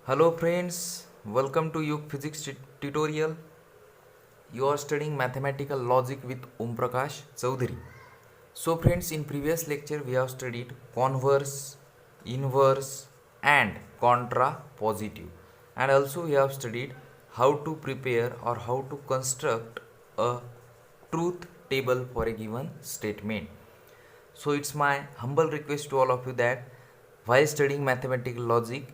Hello friends, welcome to Yug Physics tutorial. You are studying mathematical logic with Om Prakash Chaudhary. So friends, in previous lecture we have studied converse, inverse and contrapositive, and also we have studied how to prepare or how to construct a truth table for a given statement. So it's my humble request to all of you that while studying mathematical logic,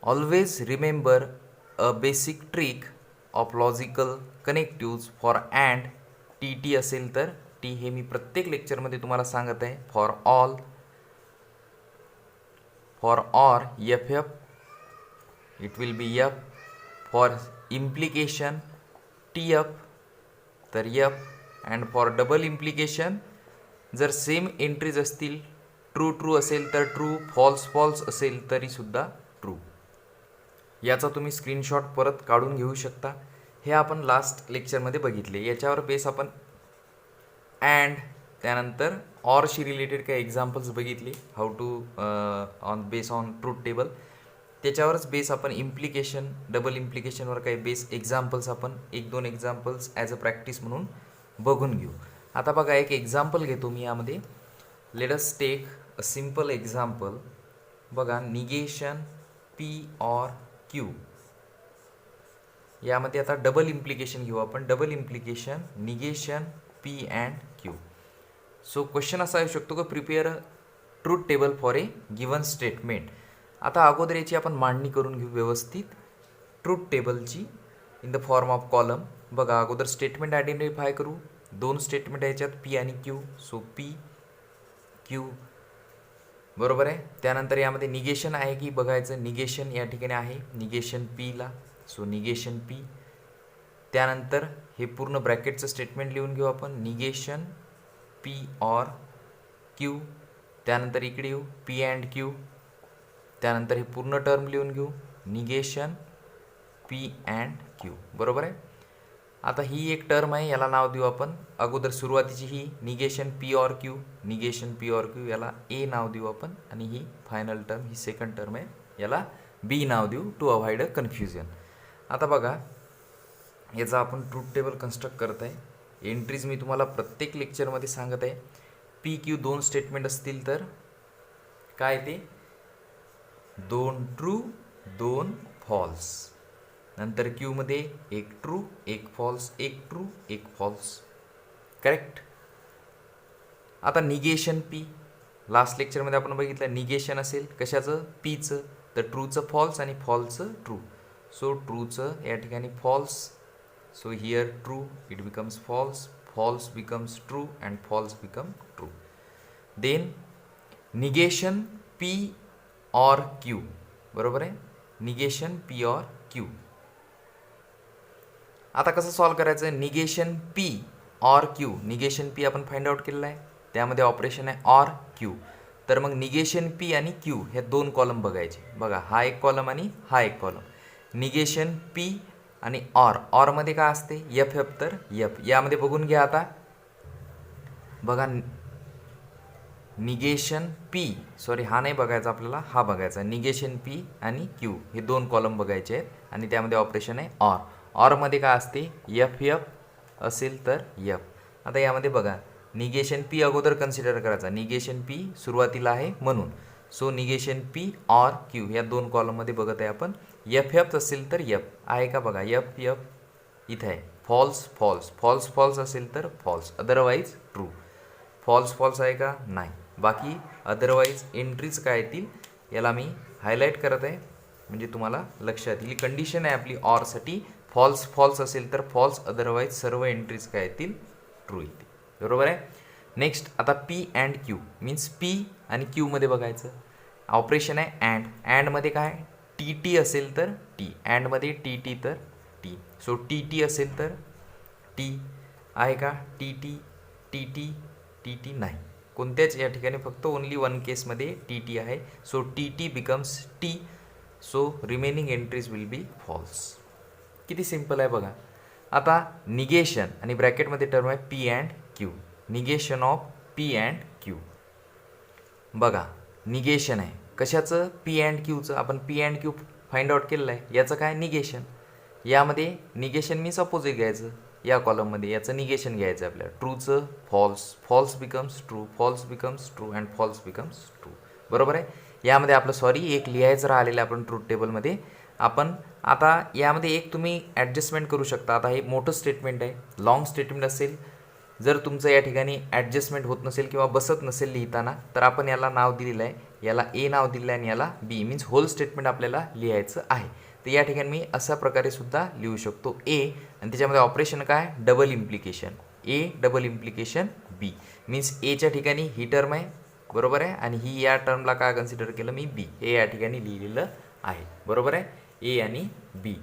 always remember a basic trick of logical connectives for and TT असेल तर T हे मी प्रत्येक लेक्चरमध्ये तुम्हाला सांगत आहे. For all, for or F F it will be F, for implication T F तर F, and for double implication जर सेम एंट्रीज असतील, ट्रू ट्रू असेल तर ट्रू, फॉल्स फॉल्स असेल तरीसुद्धा ट्रू. याचा तुम्ही स्क्रीनशॉट परत काढून घेऊ शकता. हे आपण लास्ट लेक्चरमध्ये बघितले. याच्यावर बेस आपण अँड त्यानंतर ऑरशी रिलेटेड काही एक्झाम्पल्स बघितले, how to base on truth table. त्याच्यावरच बेस आपण इम्प्लिकेशन, डबल इम्प्लिकेशनवर काही बेस एक्झाम्पल्स आपण एक दोन एक्झाम्पल्स ॲज अ प्रॅक्टिस म्हणून बघून घेऊ. आता बघा, एक एक्झाम्पल घेतो मी यामध्ये. Let us take a simple example. बघा, निगेशन पी ऑर क्यू. यामध्ये आता डबल इम्प्लिकेशन घेऊ आपण. Double implication negation P and Q. So question असा येऊ शकतो की prepare a truth table for a given statement. आता अगोदर याची आपण मांडणी करून घेऊ व्यवस्थित ट्रूथ टेबलची in the form of column. बघा, अगोदर स्टेटमेंट आयडेंटिफाय करू. दोन स्टेटमेंट याच्यात पी आणि क्यू. सो पी क्यू बरोबर आहे. त्यानंतर यामध्ये निगेशन आहे की बघायचं. निगेशन या ठिकाणी आहे निगेशन पीला. So negation P. त्यानंतर हे पूर्ण ब्रॅकेटचं स्टेटमेंट लिहून घेऊ आपण. Negation P or Q. त्यानंतर इकडे येऊ पी अँड क्यू. त्यानंतर हे पूर्ण टर्म लिहून घेऊ निगेशन पी अँड क्यू. बरोबर आहे. आता ही एक टर्म आहे, याला नाव देऊ आपण. अगोदर सुरुवातीची ही negation P or Q, negation P or Q, याला ए नाव देऊ आपण. आणि ही फायनल टर्म, ही सेकंड टर्म आहे, याला बी नाव देऊ टू अवॉइड अ कन्फ्युजन. आता बघा, याचा आपण ट्रूथ टेबल कन्स्ट्रक्ट करत आहे. एंट्रीज मी तुम्हाला प्रत्येक लेक्चरमध्ये सांगत आहे. पी क्यू दोन स्टेटमेंट असतील तर काय ते, दोन ट्रू दोन फॉल्स. नंतर क्यूमध्ये एक ट्रू एक फॉल्स, एक ट्रू एक फॉल्स. करेक्ट. आता निगेशन पी लास्ट लेक्चरमध्ये आपण बघितलं. निगेशन असेल कशाचं, पीचं, तर ट्रूचं फॉल्स आणि फॉल्सचं ट्रू. सो ट्रूचं या ठिकाणी false. So here true it becomes false, false becomes true and false become true. Then negation P or Q. बरोबर आहे. Negation P or Q. आता कसं सॉल्व करायचं. Negation P or Q. Negation P आपण find out केलेलं आहे, त्यामध्ये operation आहे ऑर क्यू. तर मग निगेशन पी आणि क्यू हे दोन कॉलम बघायचे. बघा, हा एक कॉलम आणि हा एक कॉलम. निगेशन पी आणि ऑर. ऑरमध्ये काय असते, एफ एफ, तर एफ. यामध्ये बघून घ्या. आता बघा, निगेशन पी, सॉरी हा नाही बघायचा आपल्याला, हा बघायचा. निगेशन पी आणि क्यू हे दोन कॉलम बघायचे आहेत आणि त्यामध्ये ऑपरेशन आहे ऑर. ऑरमध्ये काय असते, एफ एफ असेल तर एफ. आता यामध्ये बघा, निगेशन पी अगोदर कन्सिडर करायचा. निगेशन पी सुरुवातीला आहे म्हणून. So negation P or Q या दोन कॉलममध्ये बघत आहे आपण. एफ एफ असेल तर एफ आहे का, बघा एफ एफ इथं आहे. फॉल्स फॉल्स, फॉल्स फॉल्स असेल तर false, otherwise true. False false आहे का, नाही. बाकी अदरवाईज एंट्रीज काय येतील याला मी हायलाईट करत आहे म्हणजे तुम्हाला लक्षात येईल. कंडिशन आहे आपली ऑरसाठी. फॉल्स फॉल्स असेल तर फॉल्स, अदरवाईज सर्व एंट्रीज काय येतील, ट्रू येतील. बरोबर आहे. नेक्स्ट आता P and Q means P आणि क्यूमध्ये बघायचं. ऑपरेशन आहे अँड. अँडमध्ये काय, टी टी असेल तर टी. अँडमध्ये टी टी तर टी. सो टी टी असेल तर टी आहे का, T T T T T T नाही. कोणत्याच या ठिकाणी फक्त ओनली वन केसमध्ये टी टी आहे. So T T becomes T. So remaining entries will be false. किती सिम्पल आहे बघा. आता निगेशन आणि ब्रॅकेटमध्ये टर्म आहे P and Q. Negation of P and Q. बघा, निगेशन आहे कशाचं, पी अँड क्यूचं. आपण P and Q find out केलेलं आहे. याचं काय निगेशन, यामध्ये निगेशन मीन्स अपोजिट घ्यायचं, या कॉलममध्ये याचं निगेशन घ्यायचं आपल्याला. ट्रूचं false, false becomes true, false becomes true and false becomes true. बरोबर आहे. यामध्ये आपलं सॉरी एक लिहायचं राहिलेलं आपण ट्रूथ टेबलमध्ये. आपण आता यामध्ये एक तुम्ही ॲडजस्टमेंट करू शकता. आता हे मोठं स्टेटमेंट आहे, लॉंग स्टेटमेंट असेल, जर तुमचं या ठिकाणी ॲडजस्टमेंट होत नसेल किंवा बसत नसेल लिहिताना, तर आपण याला नाव दिलेलं आहे, याला ए नाव दिलेलं आहे आणि याला बी मीन्स होल स्टेटमेंट आपल्याला लिहायचं आहे. तर या ठिकाणी मी अशा प्रकारे सुद्धा लिहू शकतो ए, आणि त्याच्यामध्ये ऑपरेशन काय, double implication. A double implication B means एच्या ठिकाणी ही टर्म आहे, बरोबर आहे, आणि ही या टर्मला काय कन्सिडर केलं मी, बी. हे या ठिकाणी लिहिलेलं आहे, बरोबर आहे, ए आणि बी.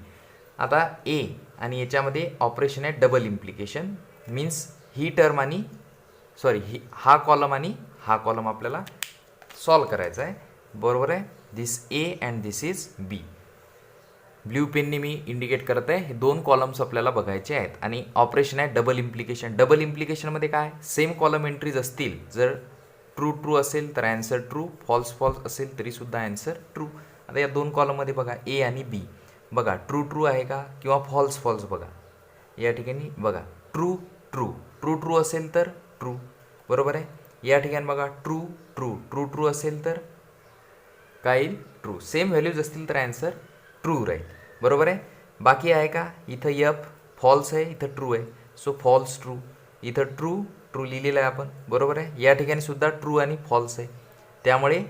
आता ए आणि याच्यामध्ये ऑपरेशन आहे डबल इम्प्लिकेशन मीन्स ही टर्म आणि सॉरी हा कॉलम आणि हा कॉलम आपल्याला सॉल्व करायचा आहे, बरोबर आहे. This A and this is B. Blue पेनने मी इंडिकेट करत आहे, हे दोन कॉलम्स आपल्याला बघायचे आहेत. आणि ऑपरेशन आहे डबल इम्प्लिकेशन. डबल इम्प्लिकेशनमध्ये काय, सेम कॉलम एंट्रीज असतील, जर ट्रू ट्रू असेल तर ॲन्सर ट्रू, फॉल्स फॉल्स असेल तरीसुद्धा ॲन्सर ट्रू. आता या दोन कॉलममध्ये बघा ए आणि बी, बघा ट्रू ट्रू आहे का किंवा फॉल्स फॉल्स, बघा या ठिकाणी बघा ट्रू ट्रू, ट्रू ट्रू असेल तर ट्रू, बरोबर आहे. या ठिकाणी बघा ट्रू ट्रू, ट्रू ट्रू असेल तर काय येईल, ट्रू. सेम व्हॅल्यूज असतील तर ॲन्सर ट्रू राहील, बरोबर आहे. बाकी आहे का, इथं एफ फॉल्स आहे, इथं ट्रू आहे, सो फॉल्स ट्रू. इथं ट्रू ट्रू लिहिलेलं आहे आपण, बरोबर आहे. या ठिकाणी सुद्धा ट्रू आणि फॉल्स आहे, त्यामुळे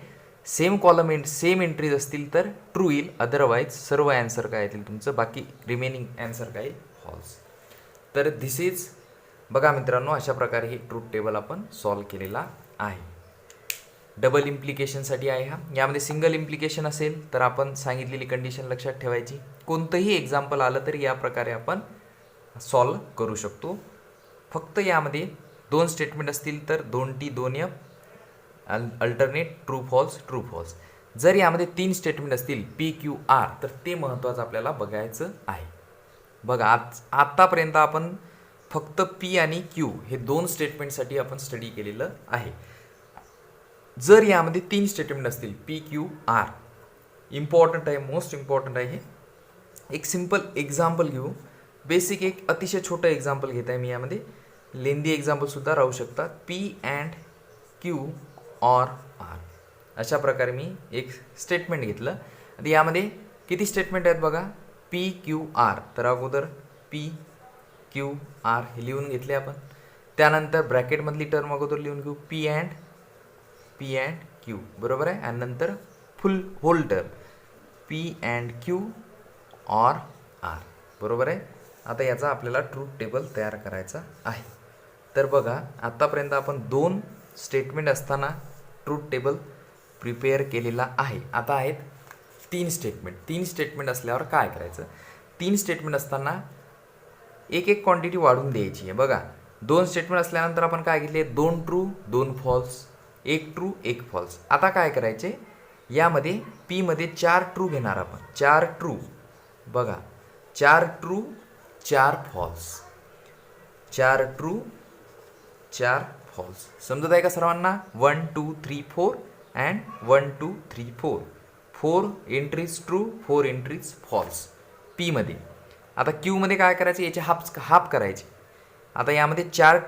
सेम कॉलम सेम एंट्रीज असतील तर ट्रू येईल, अदरवाईज सर्व ॲन्सर काय येतील तुमचं, बाकी रिमेनिंग ॲन्सर काय येईल, फॉल्स. तर धिस इज, बघा मित्रांनो, अशा प्रकारे हे ट्रूथ टेबल आपण सॉल्व केलेला आहे. डबल इम्प्लिकेशनसाठी आहे हा. यामध्ये सिंगल इम्प्लिकेशन असेल तर आपण सांगितलेली कंडिशन लक्षात ठेवायची. कोणतंही एक्झाम्पल आलं तरी या प्रकारे आपण सॉल्व करू शकतो. फक्त यामध्ये दोन स्टेटमेंट असतील तर 2T 2F alternate true false true false. जर यामध्ये 3 स्टेटमेंट असतील PQR तर ते महत्त्वाचं आपल्याला बघायचं आहे. बघा आत्तापर्यंत आपण फक्त P आणि Q हे दोन स्टेटमेंटसाठी आपण स्टडी केलेलं आहे. जर यामध्ये 3 स्टेटमेंट असतील PQR, इम्पॉर्टंट आहे, मोस्ट इम्पॉर्टंट आहे हे. एक सिम्पल एक्झाम्पल घेऊ, बेसिक एक अतिशय छोटं एक्झाम्पल घेत आहे मी. यामध्ये लेंदी एक्झाम्पलसुद्धा राहू शकतात. P and Q or R अशा प्रकारे मी एक स्टेटमेंट घेतलं. आता यामध्ये किती स्टेटमेंट आहेत बघा, PQR, तर अगोदर PQR हे लिहून घेतले आपण. त्यानंतर ब्रॅकेटमधली टर्म अगोदर लिहून घेऊ, P अँड Q, बरोबर आहे. आणि नंतर full whole term P and Q or R, बरोबर आहे. आता याचा आपल्याला ट्रूथ टेबल तयार करायचा आहे. तर बघा आत्तापर्यंत आपण 2 स्टेटमेंट असताना ट्रूथ टेबल प्रिपेअर केलेला आहे. आता आहेत 3 स्टेटमेंट. 3 स्टेटमेंट असल्यावर काय करायचं, 3 स्टेटमेंट असताना एक एक क्वांटिटी वाढून द्यायची आहे. बघा 2 स्टेटमेंट असल्यानंतर आपण काय घेतले, 2 ट्रू 2 फॉल्स, 1 ट्रू 1 फॉल्स. आता काय करायचे, यामध्ये P मध्ये 4 ट्रू घेणार आपण, 4 ट्रू, बघा 4 ट्रू 4 फॉल्स, 4 ट्रू 4 फॉल्स. समजत आहे का सर्वांना. 1 2 3 4 and 1 2 3 4, 4 entries true 4 entries false P मध्ये. आता Q मध्ये काय करायचे, याचे हाफ करायचे. आता यामध्ये 4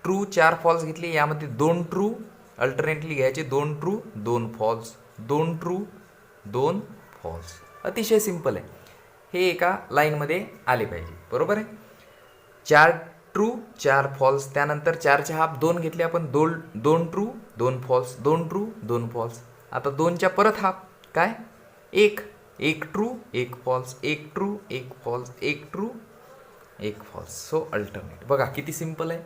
ट्रू 4 फॉल्स घेतले, यामध्ये 2 ट्रू अल्टरनेटली घ्यायचे, 2 ट्रू 2 फॉल्स, 2 ट्रू 2 फॉल्स. अतिशय सिंपल आहे हे, एका लाईनमध्ये आले पाहिजे, बरोबर आहे. 4 ट्रू 4 फॉल्स, त्यानंतर 4चे हाफ 2 घेतले आपण, 2 ट्रू 2 फॉल्स, 2 ट्रू 2 फॉल्स. आता 2च्या परत हाफ काय, 1 true 1 false, 1 true 1 false, 1 true 1 false. So alternate. बघा किती सिंपल आहे,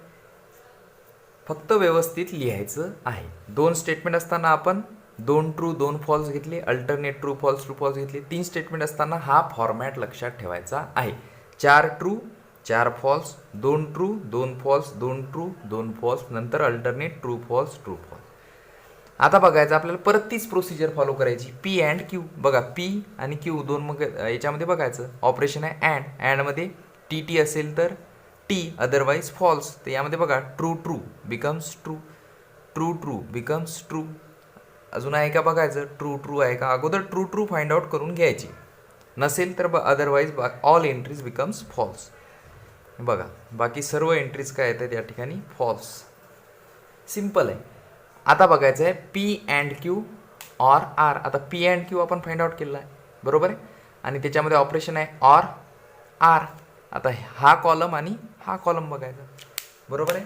फक्त व्यवस्थित लिहायचं आहे. 2 स्टेटमेंट असताना आपण 2 ट्रू 2 फॉल्स घेतले, अल्टरनेट ट्रू फॉल्स घेतले. 3 स्टेटमेंट असताना हा फॉर्मॅट लक्षात ठेवायचा आहे. 4 true 4 false, 2 true 2 false, 2 true 2 false, नंतर अल्टरनेट ट्रू फॉल्स. आता बघायचं आपल्याला परत तीच प्रोसिजर फॉलो करायची. P अँड Q, बघा P आणि Q दोन, मग याच्यामध्ये बघायचं ऑपरेशन आहे अँडमध्ये TT असेल तर T, अदरवाईज फॉल्स. तर यामध्ये बघा true true becomes true, true true becomes true. अजून आहे का बघायचं, ट्रू ट्रू आहे का, अगोदर ट्रू ट्रू फाइंड आउट करून घ्यायची. नसेल तर otherwise all entries becomes false. बघा बाकी सर्व एंट्रीज काय येतात या ठिकाणी फॉल्स. सिम्पल आहे. आता बघायचं आहे P and Q or R. आता पी अँड क्यू आपण फाइंड आउट केला आहे बरोबर आहे, आणि त्याच्यामध्ये ऑपरेशन आहे ऑर आर. आता हा कॉलम आणि हा कॉलम बघायचा बरोबर आहे.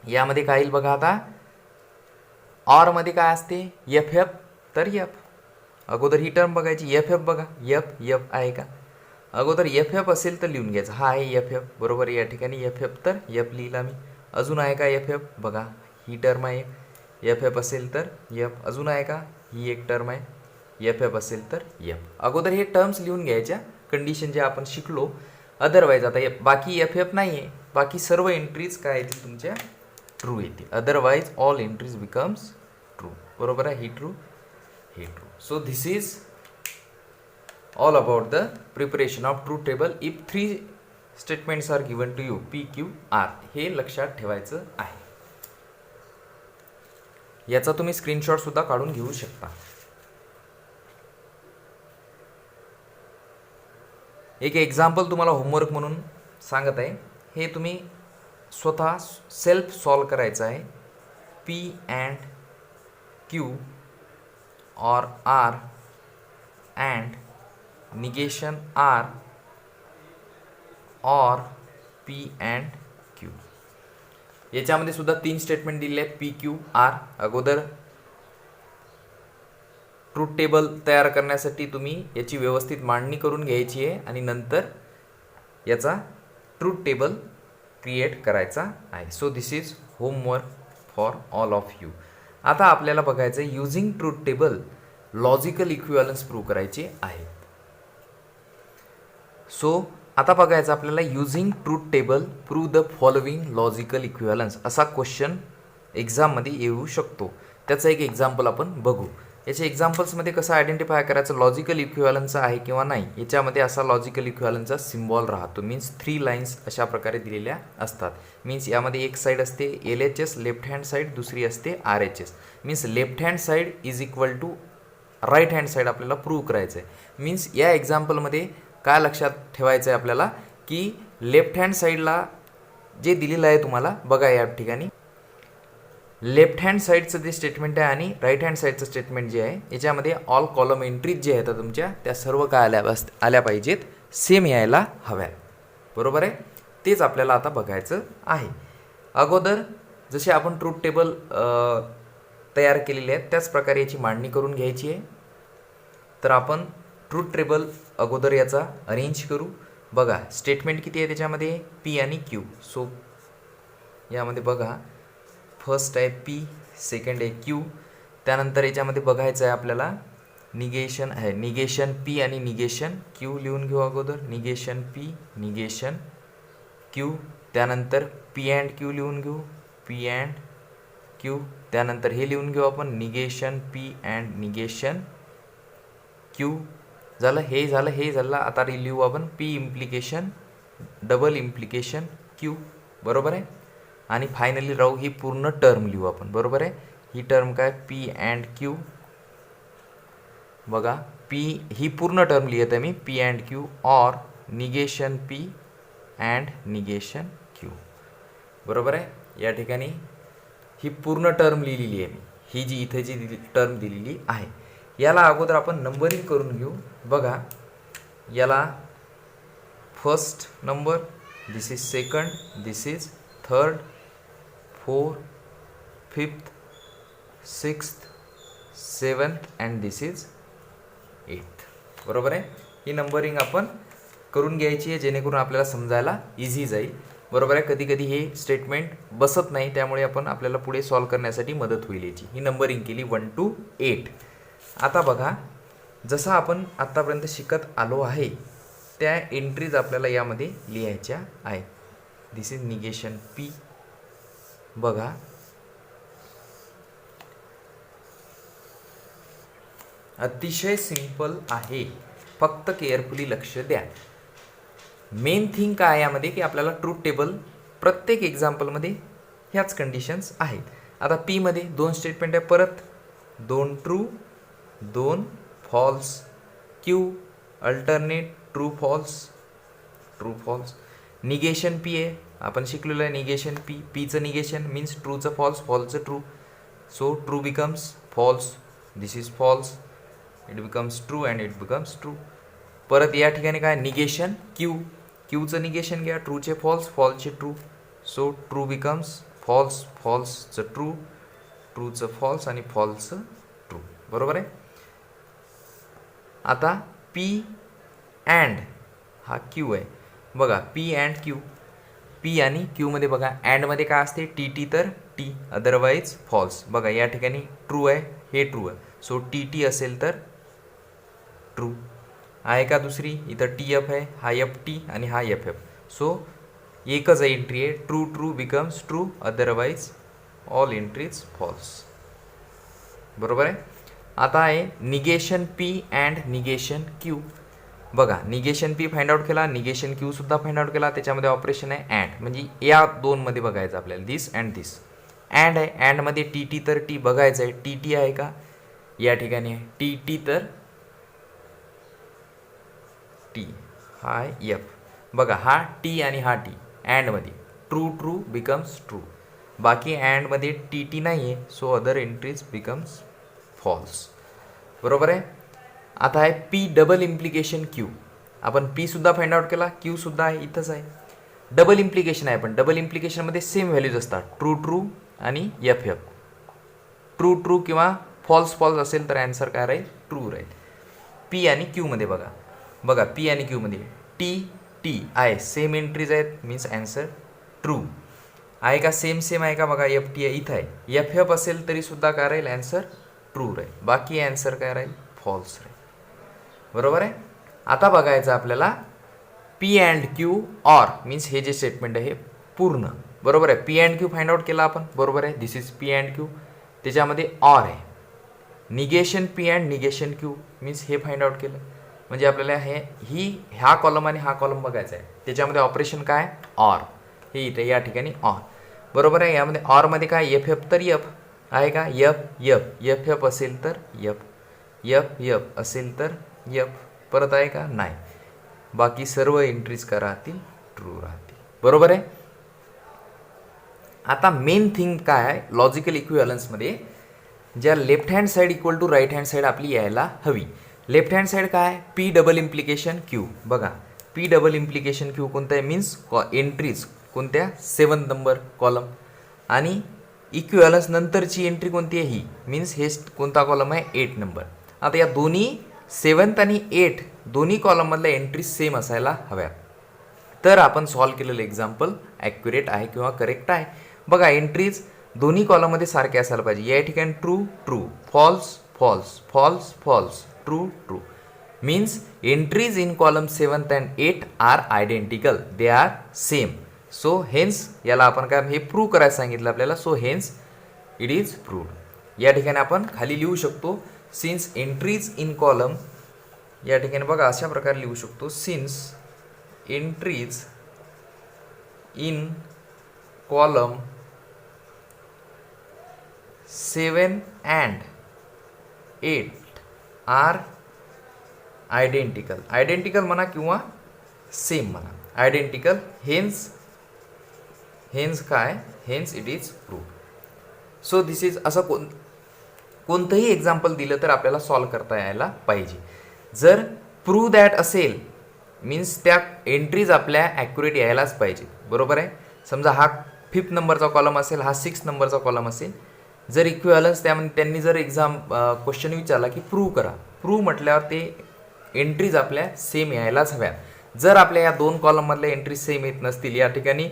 यामध्ये काय येईल बघा, आता ऑरमध्ये काय असते एफ एफ, तर एफ अगोदर ही टर्म बघायची. एफ एफ बघा, एफ एफ आहे का, अगोदर एफ एफ असेल तर लिहून घ्यायचं. हा आहे एफ एफ बरोबर. या ठिकाणी एफ एफ तर एफ लिहिला मी. अजून आहे का एफ एफ बघा, ही टर्म आहे. एफ एफ असेल तर एफ. अजून आहे का, ही एक टर्म आहे. एफ एफ असेल तर एफ. अगोदर हे टर्म्स लिहून घ्यायच्या, कंडिशन जे आपण शिकलो. अदरवाईज आता बाकी एफ एफ नाही आहे, बाकी सर्व एंट्रीज काय येतील तुमच्या ट्रू येतील. Otherwise all entries becomes true बरोबर आहे. ही ट्रू, ही true. So this is all about the preparation of true table if 3 statements are given to you P Q R. हे लक्षात ठेवायचं आहे. याचा तुम्ही स्क्रीनशॉट सुद्धा काढून घेऊ शकता. एक एक्झाम्पल तुम्हाला होमवर्क म्हणून सांगत आहे. हे तुम्ही स्वतः सेल्फ सॉल्व करायचं आहे. P and Q or R and negation R or P and Q. याच्यामध्ये सुद्धा 3 स्टेटमेंट दिले आहेत पी क्यू आर. अगोदर ट्रूथ टेबल तयार करण्यासाठी तुम्ही याची व्यवस्थित मांडणी करून घ्यायची आहे आणि नंतर याचा ट्रूथ टेबल क्रिएट करायचा आहे. So this is homework for all of you. आता आपल्याला बघायचं आहे using truth table logical equivalence prove करायचे आहेत. सो आता बघायचं आपल्याला using truth table prove the following logical equivalence असा क्वेश्चन एक्झाममध्ये येऊ शकतो. त्याचं एक एक्झाम्पल आपण बघू. याच्या एक्झाम्पल्समध्ये कसं आयडेंटिफाय करायचं लॉजिकल इक्विव्हॅलन्सचा आहे किंवा नाही. याच्यामध्ये असा लॉजिकल इक्विव्हॅलन्सचा सिम्बॉल राहतो. मीन्स 3 लाईन्स अशा प्रकारे दिलेल्या असतात. मीन्स यामध्ये एक साईड असते LHS लेफ्ट हँड साईड, दुसरी असते RHS. Means left hand side is equal to right hand side आपल्याला प्रूव्ह करायचं आहे. मीन्स या एक्झाम्पलमध्ये काय लक्षात ठेवायचं आहे आपल्याला की लेफ्ट हँड साईडला जे दिलेलं आहे तुम्हाला बघा या ठिकाणी लेफ्ट हँड साईडचं जे स्टेटमेंट आहे आणि राईट हँड साईडचं स्टेटमेंट जे आहे याच्यामध्ये ऑल कॉलम एंट्रीज जे आहेत तुमच्या त्या सर्व काय आल्या पाहिजेत, सेम यायला हव्यात बरोबर आहे. तेच आपल्याला आता बघायचं आहे. अगोदर जसे आपण ट्रूथ टेबल तयार केलेले आहेत त्याच प्रकारे याची मांडणी करून घ्यायची आहे. तर आपण ट्रूथ टेबल अगोदर याचा अरेंज करू. बघा स्टेटमेंट किती आहे त्याच्यामध्ये पी आणि क्यू. सो यामध्ये बघा फर्स्ट आहे पी, सेकंड आहे क्यू. त्यानंतर याच्यामध्ये बघायचं आहे आपल्याला निगेशन आहे, निगेशन पी आणि निगेशन क्यू लिहून घेऊ अगोदर. Negation P, negation Q. त्यानंतर पी अँड क्यू लिहून घेऊ, पी अँड क्यू. त्यानंतर हे लिहून घेऊ आपण negation P and negation Q. झालं, हे झालं, हे झालं. आता लिहू आपण P implication double implication Q बरोबर आहे. आणि फायनली राहू ही पूर्ण टर्म लिहू आपण बरोबर आहे. ही टर्म काय पी अँड क्यू. बघा पी ही पूर्ण टर्म लिहित आहे मी P and Q or negation P and negation Q बरोबर आहे. या ठिकाणी ही पूर्ण टर्म लिहिलेली आहे मी, ही जी इथे जी टर्म दिलेली आहे. याला अगोदर आपण नंबरिंग करून घेऊ. बघा याला first number, this is second, this is third, 4, 5th, 6th, 7th and this is 8th बरोबर आहे. ही नंबरिंग आपण करून घ्यायची आहे जेणेकरून आपल्याला समजायला इझी जाईल बरोबर आहे. कधी कधी हे स्टेटमेंट बसत नाही त्यामुळे आपण आपल्याला पुढे सॉल्व करण्यासाठी मदत होईल याची. ही नंबरिंग केली 1 to 8. आता बघा जसं आपण आत्तापर्यंत शिकत आलो आहे त्या एंट्रीज आपल्याला यामध्ये लिहायच्या आहेत. दिस इज निगेशन पी. बघा अतिशय सिंपल आहे, फक्त केअरफुली लक्ष द्या. मेन थिंग काय यामध्ये की आपल्याला ट्रूथ टेबल प्रत्येक एक्झाम्पलमध्ये ह्याच कंडिशन्स आहेत. आता पीमध्ये 2 स्टेटमेंट आहे, परत 2 true 2 false. Q alternate true false, true false. Negation P आहे, आपण शिकलेलं आहे निगेशन पी. पीचं निगेशन मीन्स ट्रूचं फॉल्स, फॉल्सचं true. So true becomes false, this is false, it becomes true and it becomes true. परत या ठिकाणी काय निगेशन क्यू, क्यूचं निगेशन घ्या, ट्रूचे फॉल्स, फॉल्सचे true. So true becomes false, फॉल्सचं ट्रू, ट्रूचं फॉल्स आणि फॉल्सचं ट्रू. बरोबर आहे. आता पी अँड हा क्यू आहे बघा, पी अँड क्यू. पी आणि क्यूमध्ये बघा अँडमध्ये काय असते, टी टी तर टी, अदरवाईज फॉल्स. बघा या ठिकाणी ट्रू आहे, हे ट्रू आहे. सो टी टी असेल तर ट्रू आहे का. दुसरी इथं टी एफ आहे, हा एफ टी आणि हा एफ एफ. सो एकच एंट्री आहे, true true becomes true, otherwise all entries false. बरोबर आहे. आता आहे negation P and negation Q. बघा निगेशन पी फाइंड आउट केला, निगेशन क्यू सुद्धा फाइंड आउट केला. त्याच्यामध्ये ऑपरेशन आहे अँड, म्हणजे या दोनमध्ये बघायचं आपल्याला, दिस अँड दिस. अँड आहे, अँडमध्ये टी टी तर टी बघायचं आहे, टी टी आहे का या ठिकाणी आहे, टी टी तर टी, हा एफ. बघा हा टी आणि हा टी अँडमध्ये, ट्रू ट्रू बिकम्स ट्रू. बाकी अँडमध्ये टी टी नाही आहे, so other entries becomes false. बरोबर आहे. आता आहे पी डबल इम्प्लिकेशन क्यू. आपण पी सुद्धा फाइंड आउट केला, क्यू सुद्धा आहे, इथंच आहे. डबल इम्प्लिकेशन आहे, पण डबल इम्प्लिकेशनमध्ये सेम व्हॅल्यूज असतात, ट्रू ट्रू आणि एफ एफ. ट्रू ट्रू किंवा फॉल्स फॉल्स असेल तर ॲन्सर काय राहील, ट्रू राहील. पी आणि क्यूमध्ये बघा, बघा पी आणि क्यूमध्ये टी टी आहे, सेम एंट्रीज आहेत, मीन्स ॲन्सर ट्रू आहे का. सेम सेम आहे का बघा, एफ टी आहे इथं आहे, एफ एफ असेल तरी सुद्धा काय राहील, ॲन्सर ट्रू राहील. बाकी ॲन्सर काय राहील, फॉल्स राहील. बरोबर आहे. आता बघायचं आपल्याला P and Q or, means हे जे स्टेटमेंट आहे हे पूर्ण. बरोबर आहे. P and Q find out केला आपण, बरोबर आहे, दिस इज पी अँड क्यू. त्याच्यामध्ये ऑर आहे, negation P and negation Q, means हे फाइंड आउट केलं. म्हणजे आपल्याला ह्या कॉलम आणि हा कॉलम बघायचा आहे. त्याच्यामध्ये ऑपरेशन काय, ऑर, हे इथे या ठिकाणी ऑर. बरोबर आहे. यामध्ये ऑरमध्ये काय, एफ एफ तर एफ आहे का, एफ एफ, एफ एफ असेल तर एफ, एफ एफ असेल तर एफ. परत आहे का, नाही. बाकी सर्व एंट्रीज का राहतील, ट्रू राहतील. बरोबर आहे. आता मेन थिंग काय आहे, लॉजिकल इक्विव्हॅलन्समध्ये ज्या left hand side equal to right hand side आपली यायला हवी. लेफ्ट हँड साईड काय, पी डबल इम्प्लिकेशन क्यू. बघा पी डबल इम्प्लिकेशन क्यू कोणतं आहे, मीन्स एंट्रीज कोणत्या, 7 नंबर कॉलम. आणि इक्विव्हॅलन्स नंतरची एंट्री कोणती आहे, ही मीन्स हे कोणता कॉलम आहे, 8 नंबर. आता या दोन्ही 7th आणि 8 दोन्ही कॉलममधल्या एंट्रीज सेम असायला हव्यात, तर आपण सॉल्व केलेलं एक्झाम्पल ॲक्युरेट आहे किंवा करेक्ट आहे. बघा एंट्रीज दोन्ही कॉलममध्ये सारखे असायला पाहिजे. या ठिकाणी true true, false false, false false, true true. Means entries in column 7th and 8 are identical, they are same. So hence याला आपण काय, हे प्रूव्ह करायला सांगितलं आपल्याला. So hence it is proved. या ठिकाणी आपण खाली लिहू शकतो, सिन्स एंट्रीज इन कॉलम, या ठिकाणी बघा अशा प्रकारे लिहू शकतो, since entries in column 7 and 8 are identical. Identical म्हणा किंवा सेम म्हणा, आयडेंटिकल. हेन्स काय, hence it is proved. So this is, असं कोणतंही एक्झाम्पल दिलं तर आपल्याला सॉल्व करता यायला पाहिजे. जर प्रूव्ह दॅट असेल मीन्स त्या एंट्रीज आपल्या ॲक्युरेट यायलाच पाहिजे. बरोबर आहे. समजा हा 5th नंबरचा कॉलम असेल, हा 6th नंबरचा कॉलम असेल. जर इक्विव्हॅलन्स त्यामध्ये त्यांनी जर क्वेश्चन विचारला की प्रूव्ह करा, प्रूव्ह म्हटल्यावर ते एंट्रीज आपल्या सेम यायलाच हव्यात. जर आपल्या या 2 कॉलममधल्या एंट्रीज सेम येत नसतील, या ठिकाणी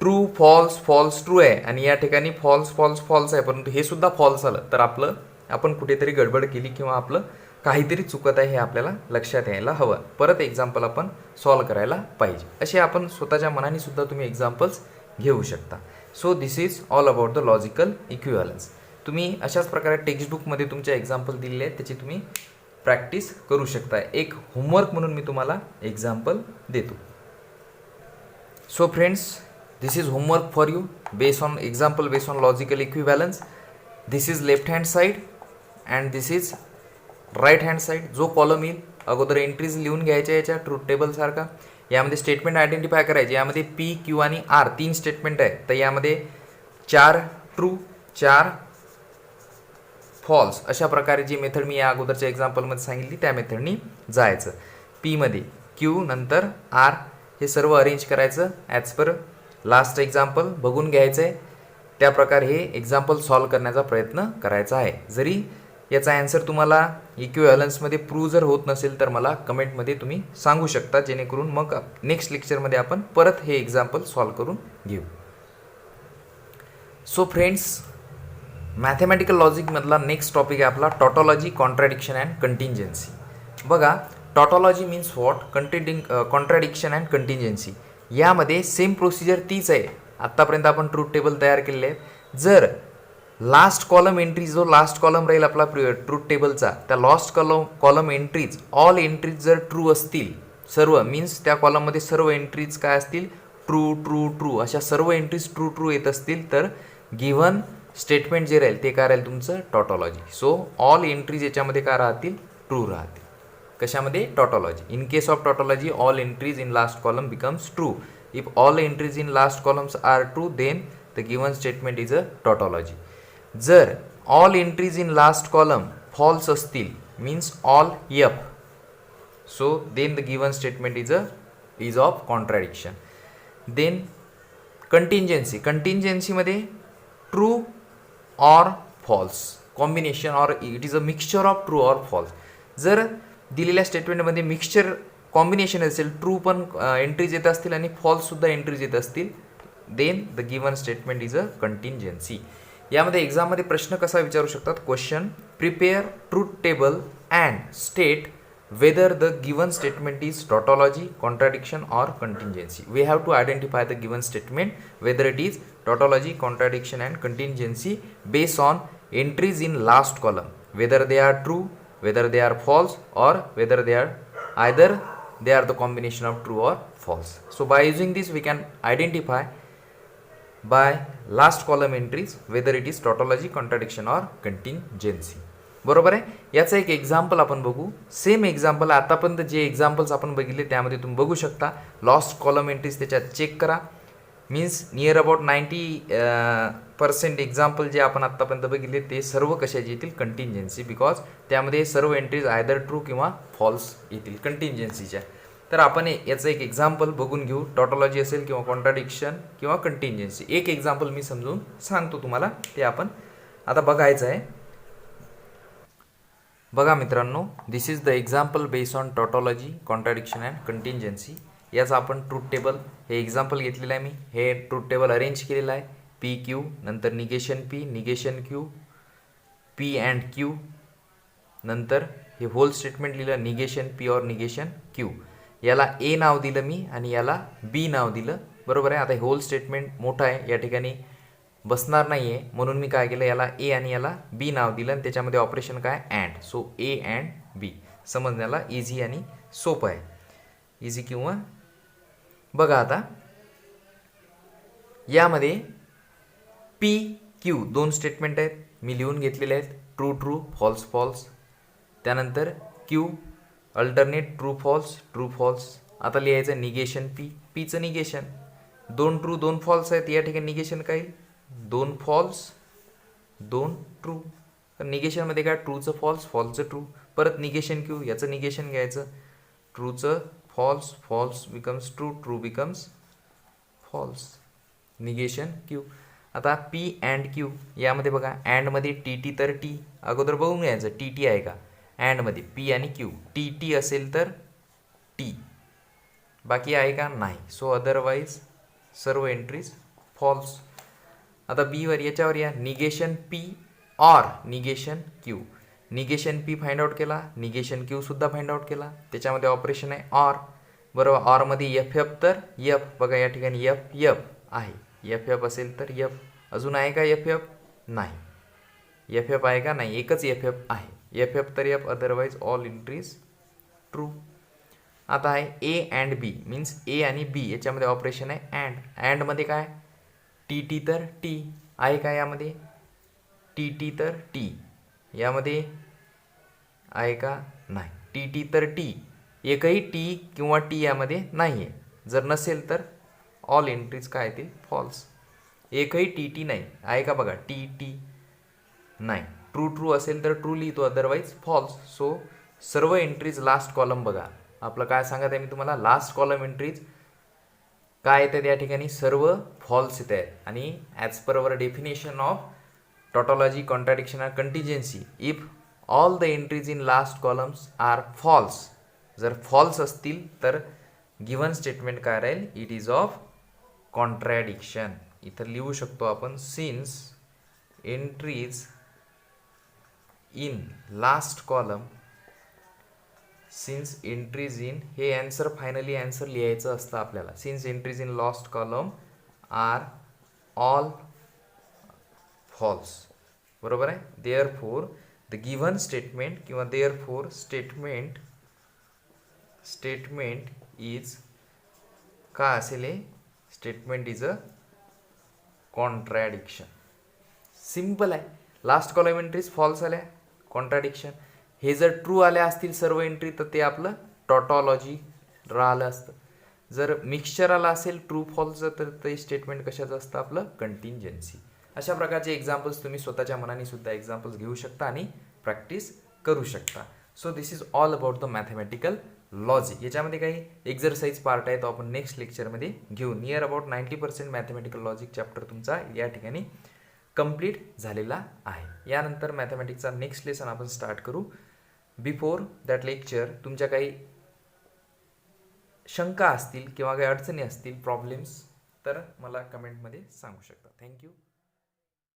ट्रू फॉल्स फॉल्स ट्रू आहे आणि या ठिकाणी फॉल्स फॉल्स फॉल्स आहे, परंतु हे सुद्धा फॉल्स आलं, तर आपण कुठेतरी गडबड केली किंवा आपलं काहीतरी चुकत आहे हे आपल्याला लक्षात यायला हवं. परत एक्झाम्पल आपण सॉल्व करायला पाहिजे. असे आपण स्वतःच्या मनाने सुद्धा तुम्ही एक्झाम्पल्स घेऊ शकता. So this is all about the logical equivalence. तुम्ही अशाच प्रकारे टेक्स्टबुकमध्ये तुमचे एक्झाम्पल दिलेले आहेत, त्याची तुम्ही प्रॅक्टिस करू शकता. एक होमवर्क म्हणून मी तुम्हाला एक्झाम्पल देतो. So friends, this is homework for you based on example based on logical equivalence. This is left hand side and this is right hand side जो कॉलम येईल अगोदर एंट्रीज लिहून घ्यायच्या याच्या ट्रूथ टेबल सारखा. यामध्ये स्टेटमेंट आयडेंटिफाय करायचे. यामध्ये पी क्यू आणि आर 3 स्टेटमेंट आहेत. तर यामध्ये 4 ट्रू 4 फॉल्स अशा प्रकारे जी मेथड मी या अगोदरच्या एक्झाम्पलमध्ये सांगितली त्या मेथडनी जायचं. पीमध्ये क्यू नंतर आर हे सर्व अरेंज करायचं ॲज पर लास्ट एक्झाम्पल बघून घ्यायचं आहे. त्याप्रकारे हे एक्झाम्पल सॉल्व करण्याचा प्रयत्न करायचा आहे. जरी याचा ॲन्सर तुम्हाला इक्विव्हॅलन्समध्ये प्रूव्ह जर होत नसेल तर मला कमेंटमध्ये तुम्ही सांगू शकता, जेणेकरून मग नेक्स्ट लेक्चरमध्ये आपण परत हे एक्झाम्पल सॉल्व करून घेऊ. सो फ्रेंड्स, मॅथमॅटिकल लॉजिकमधला नेक्स्ट टॉपिक आहे आपला टॉटॉलॉजी, कॉन्ट्रॅडिक्शन अँड कंटिंजन्सी. बघा, tautology means what, contradiction and contingency. यामध्ये सेम प्रोसिजर तीच आहे. आत्तापर्यंत आपण ट्रूथ टेबल तयार केलेले आहे. जर लास्ट कॉलम एंट्री, जो लास्ट कॉलम राहील आपला ट्रूथ टेबलचा, त्या last column entries all entries जर ट्रू असतील, सर्व मीन्स त्या कॉलममध्ये सर्व एंट्रीज काय असतील, ट्रू ट्रू ट्रू अशा सर्व एंट्रीज ट्रू ट्रू येत असतील तर गिव्हन स्टेटमेंट जे राहील ते काय राहील तुमचं टॉटॉलॉजी. सो ऑल एंट्रीज याच्यामध्ये काय राहतील, ट्रू राहतील. कशामध्ये, tautology. In case of tautology all entries in last column becomes true. If all entries in last columns are true then the given statement is a tautology. जर all entries in last column false असतील means all F, so then the given statement is of contradiction. Then contingency. कंटिंजन्सीमध्ये true or false combination or it is a mixture of true or false. जर दिलेल्या स्टेटमेंटमध्ये mixture combination असेल, true पण entries येत असतील आणि फॉल्ससुद्धा एंट्रीज येत असतील, then the given statement is a contingency. यामध्ये एक्झाममध्ये प्रश्न कसा विचारू शकतात, question prepare truth table and state whether the given statement is tautology, contradiction or contingency. We have to identify the given statement whether it is tautology, contradiction and contingency based on entries in last column, whether they are true, whether they are false or whether they are either they are the combination of true or false. So by using this we can identify by last column entries whether it is tautology, contradiction or contingency. बरोबर आहे. याचा एक example आपण बघू. Same example आतापर्यंत जे examples आपण बघितले त्यामध्ये तुम्ही बघू शकता. लॉस्ट कॉलम एंट्रीज त्याच्यात चेक करा. मीन्स नियर अबाउट 90% एक्झाम्पल जे आपण आत्तापर्यंत बघितले ते सर्व कशाचे येतील, कंटिंजन्सी, बिकॉज त्यामध्ये सर्व एंट्रीज आयदर ट्रू किंवा फॉल्स येतील कंटिंजन्सीच्या. तर आपण याचं एक एक्झाम्पल बघून घेऊ. टॉटॉलॉजी असेल किंवा कॉन्ट्राडिक्शन किंवा कंटिंजन्सी. एक एक्झाम्पल मी समजून सांगतो तुम्हाला, ते आपण आता बघायचं आहे. बघा मित्रांनो, this is the example based on tautology, contradiction and contingency. याचं आपण ट्रूथ टेबल हे एक्झाम्पल घेतलेलं आहे. मी हे ट्रूथ टेबल अरेंज केलेलं आहे. पी क्यू नंतर negation P, negation Q, P and Q, नंतर हे होल स्टेटमेंट लिहिलं निगेशन पी और निगेशन क्यू. याला ए नाव दिलं मी आणि याला बी नाव दिलं. बरोबर आहे. आता हे होल स्टेटमेंट मोठं आहे, या ठिकाणी बसणार नाही आहे, म्हणून मी काय केलं, याला ए आणि याला बी नाव दिलं आणि त्याच्यामध्ये ऑपरेशन काय, and. So A and B समजण्याला इझी आणि सोपं आहे. इझी किंवा बघा आता यामध्ये पी क्यू 2 स्टेटमेंट आहेत, मी लिहून घेतलेले आहेत. True true, false false. त्यानंतर Q alternate true false, true false. आता लिहायचं निगेशन पी, पीचं निगेशन. 2 ट्रू 2 फॉल्स आहेत, या ठिकाणी निगेशन काय, 2 फॉल्स 2 ट्रू. तर निगेशनमध्ये काय, ट्रूचं फॉल्स, फॉल्सचं ट्रू. परत निगेशन क्यू, याचं निगेशन घ्यायचं. ट्रूचं false, false becomes true, true becomes false. Negation Q. आता पी अँड क्यू, यामध्ये बघा अँडमध्ये टी टी तर टी अगोदर बघून घ्यायचं, टी टी आहे का अँडमध्ये, पी आणि क्यू. टी टी असेल तर टी, बाकी आहे का नाही. सो अदरवाईज सर्व एंट्रीज फॉल्स. आता बीवर याच्यावर या, negation P or negation Q. Negation P find out केला, निगेशन क्यू सुद्धा फाइंड आउट केला. त्याच्यामध्ये ऑपरेशन आहे ऑर. बरोबर. ऑरमध्ये एफ एफ तर एफ, बघा या ठिकाणी एफ एफ आहे. एफ एफ असेल तर एफ. अजून आहे का एफ एफ, नाही. एफ एफ आहे का, नाही. एकच एफ एफ आहे. एफ एफ तर F, otherwise all entries true. आता आहे ए अँड बी, मीन्स ए आणि बी याच्यामध्ये ऑपरेशन आहे अँड. अँडमध्ये काय, टी टी तर टी आहे का यामध्ये, टी टी तर टी. यामध्ये आहे का? नाही. टी टी तर टी, एकही टी किंवा टी यामध्ये नाही आहे. जर नसेल तर ऑल एंट्रीज काय येतील? फॉल्स. एकही टी टी नाही आहे का? बघा टी टी नाही. ट्रू ट्रू असेल तर ट्रू लिहितो, अदरवाईज फॉल्स. सो सर्व एंट्रीज लास्ट कॉलम बघा. आपलं काय सांगत आहे मी तुम्हाला? लास्ट कॉलम एंट्रीज काय येतात या ठिकाणी? सर्व फॉल्स येत आहेत. आणि as per our definition of tautology, contradiction or contingency, if all the entries in last columns are false, जर फॉल्स असतील तर गिवन स्टेटमेंट काय राहील? It is of contradiction. इथं लिहू शकतो आपण, since entries in last column, since entries in, हे ॲन्सर फायनली ॲन्सर लिहायचं असतं आपल्याला. Since entries in last column are all false, बरोबर आहे. देअरफोर द गिव्हन स्टेटमेंट किंवा देअरफोर स्टेटमेंट इज काय असेल? हे स्टेटमेंट इज अ कॉन्ट्रॅडिक्शन. सिम्पल आहे. लास्ट कॉलम एंट्रीज फॉल्स आल्या, कॉन्ट्रॅडिक्शन. हे जर ट्रू आल्या असतील सर्व एंट्री तर ते आपलं टॉटॉलॉजी राहिलं असतं. जर मिक्सचर आला असेल ट्रू फॉल्सचं तर ते स्टेटमेंट कशाचं असतं? आपलं कंटिंजन्सी. अशा प्रकारचे एक्झाम्पल्स तुम्ही स्वतःच्या मनाने सुद्धा एक्झाम्पल्स घेऊ शकता आणि प्रॅक्टिस करू शकता. So this is all about the mathematical logic. याच्यामध्ये काही एक्झरसाइज पार्ट आहे तो आपण नेक्स्ट लेक्चरमध्ये घेऊ. Near about 90% mathematical logic chapter तुमचा या ठिकाणी कंप्लीट झालेला आहे. यानंतर मॅथमॅटिक्सचा नेक्स्ट लेसन आपण स्टार्ट करू. बिफोर दॅट लेक्चर तुमच्या काही शंका असतील किंवा काही अडचणी असतील, प्रॉब्लेम्स, तर मला कमेंटमध्ये सांगू शकता. थँक्यू.